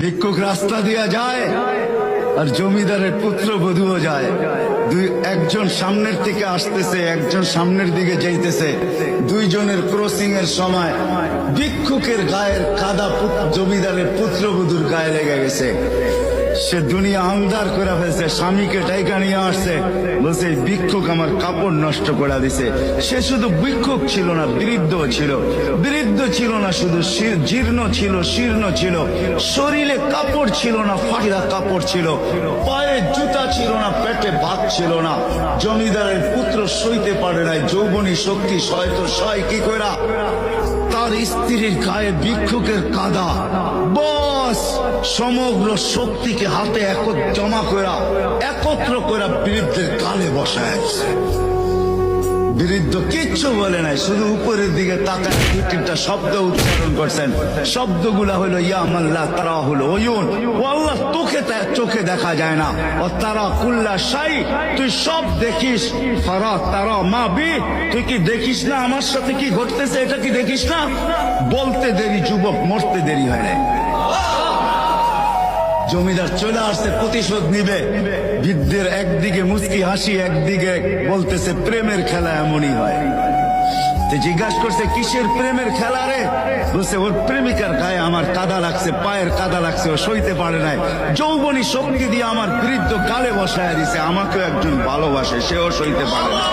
ভিক্ষুক রাস্তা দিয়া যায় আর জমিদারের পুত্রবধূও যায়। একজন সামনের থেকে আসতেছে, একজন সামনের দিকে যাইতেছে। দুইজনের ক্রসিং এর সময় ভিক্ষুকের গায়ের কাদা জমিদারের পুত্রবধূর গায়ে লেগে গেছে। সে দুনিয়া আন্ধার করে ফেলছে, স্বামীকে টাইকা নিয়ে আসছে, বলছে ভিক্ষুক আমার কাপড় নষ্ট করে দিছে। সে শুধু ভিক্ষুক ছিল না, বৃদ্ধ ছিল। বৃদ্ধ ছিল না শুধু, জীর্ণ ছিল, শীর্ণ ছিল, শরীরে কাপড় ছিল না, ফাটা কাপড় ছিল, পায়ে জুতা ছিল না, পেটে ভাত ছিল না। জমিদারের পুত্র সইতে পারে নাই, যৌবনী শক্তি সয় কি কইরা তার স্ত্রীর গায়ে ভিক্ষুকের কাদা, বস সমগ্র শক্তিকে হাতে জমা করা একত্র করা বৃদ্ধের কালে বসায়। বৃদ্ধ কিচ্ছু বলে নাই, শুধু উপরের দিকে তাকায় দু তিনটা শব্দ উচ্চারণ করছেন। শব্দগুলা হলো ইয়া মাল্লাহ তারা হলো ওয়ুন, ও আল্লাহ তোকে চোখে দেখা যায় না, ও তারা কুল্লা শাই তুই সব দেখিস, ফারা তারা মা বি তুই কি দেখিস না আমার সাথে কি ঘটতেছে, এটা কি দেখিস না? বলতে দেরি যুবক, মরতে দেরি হয় না। জমিদার চলে আসছে, প্রতিশোধ নিবে। বৃদ্ধের একদিকে মুচকি হাসি, একদিকে বলতেছে প্রেমের খেলা এমনই হয়। জিজ্ঞাসা করছে কিসের প্রেমের খেলা রে? বলছে ওর প্রেমিকার গায়ে আমার কাদা লাগছে, পায়ের কাদা লাগছে, ও সইতে পারে নাই, যৌবনী শক্তি দিয়ে আমার বৃদ্ধ গালে বসায় দিছে। আমাকেও একজন ভালোবাসে, সেও সইতে পারে না।